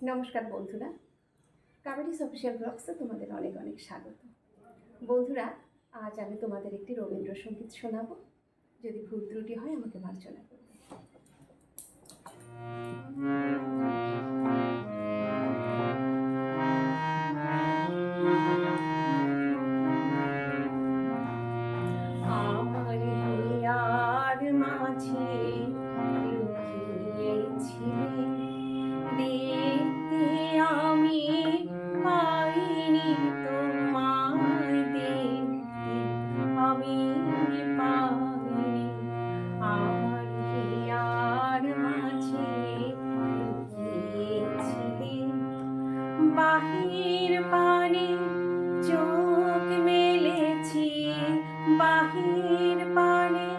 নমস্কার বন্ধুরা, কাবেরিস অফিসিয়াল ব্লগসে তোমাদের অনেক অনেক স্বাগত। বন্ধুরা, আজ আমি তোমাদের একটি রবীন্দ্রসঙ্গীত শোনাবো। যদি ভুল ত্রুটি হয় আমাকে মার্জনা করবে। আমার হিয়ার মাঝে লুকিয়েছিলে, দেখতে আমি পাইনি তোমায়, দেখতে আমি পাইনি। আমার হিয়ার মাঝে লুকিয়েছিলে, বাহির পানে চোখ মেলেছি, বাহির পানে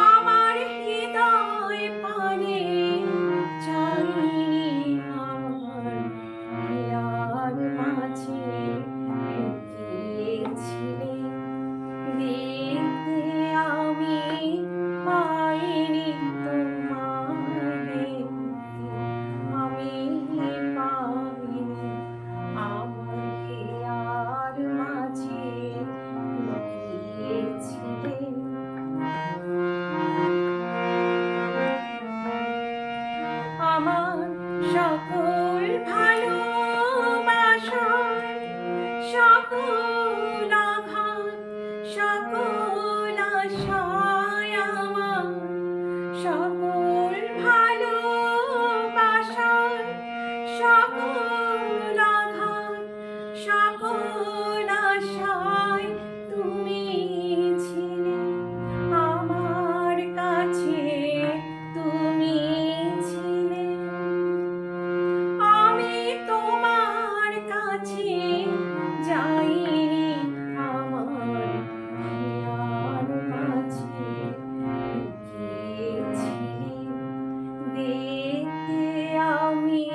আমার হৃদয় পানে চাইনি। আমার হিয়ার মাঝে লুকিয়েছিলে, দেখতে আমি পাইনি তোমায়, দেখতে আমি পাইনি। আমার হিয়ার মাঝে লুকিয়েছিলে। আমার সকল ভালোবাসার সকল আঘাত, সকল আশায়, আমার সকল ভালোবাসার সকল আঘাত, সকল আশায় তুমি ছিলে আমার কাছে, তুমি ছিলে। আমি তোমার কাছে যাইনি, আমার হিয়ার মাঝে লুকিয়েছিলে, দেখতে আমি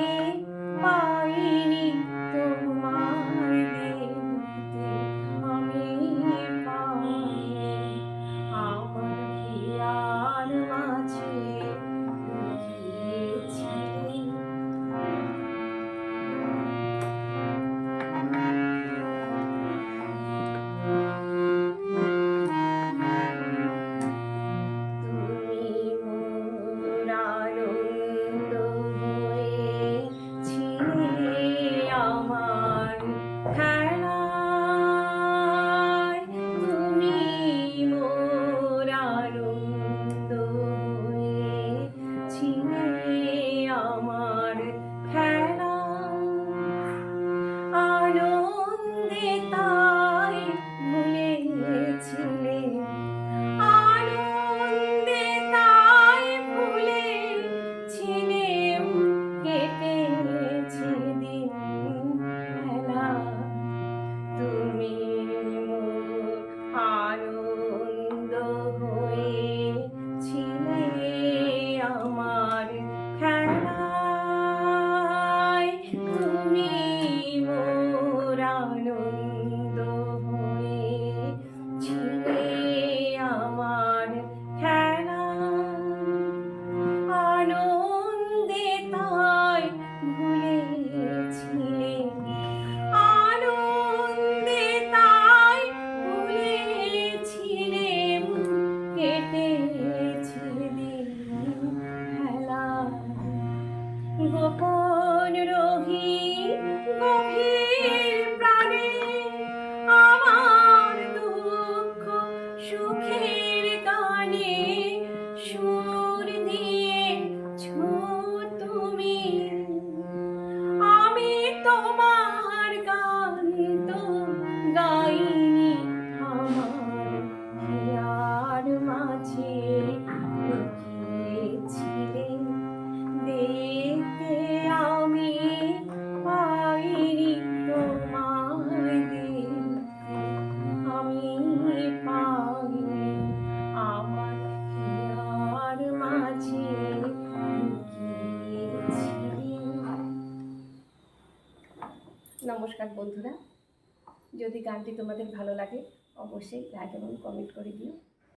পাইনি তোমায়, দেখতে আমি পাইনি। আমার হিয়ার মাঝে লুকিয়েছিলে। তুমি মোর আনন্দ হয়েছিলে, আমার খেলায় তুমি মোর আনন্দ হয়েছিলে, আমার খেলায়। আনন্দে তাই ভুলেছিলে, আনন্দে তাই ভুলেছিলে, কেটেছে দিন বেলা। তুমি মোর আনন্দ হয়েছিলে, আমার খেলায় তুমি মোর আনন্দ হয়েছিলে, আমার খেলায়। আনন্দে তাই ভুলেছিলে, আনন্দে তাই ভুলেছিলে, কেটেছে দিন খেলায়। গোপন রহি গভীর প্রাণে আমার দুঃখ সুখের গানে সুর দিয়েছ তুমি। আমি তোমার গান তো গাইনি, আমার হিয়ার মাঝে লুকিয়েছিলে, দেখতে আমি পাইনি তোমায়, দেখতে আমি পাইনি। আমার হিয়ার মাঝে লুকিয়েছিলে। নমস্কার বন্ধুরা, যদি গানটি তোমাদের ভালো লাগে অবশ্যই লাইক এবং কমেন্ট করে দিও।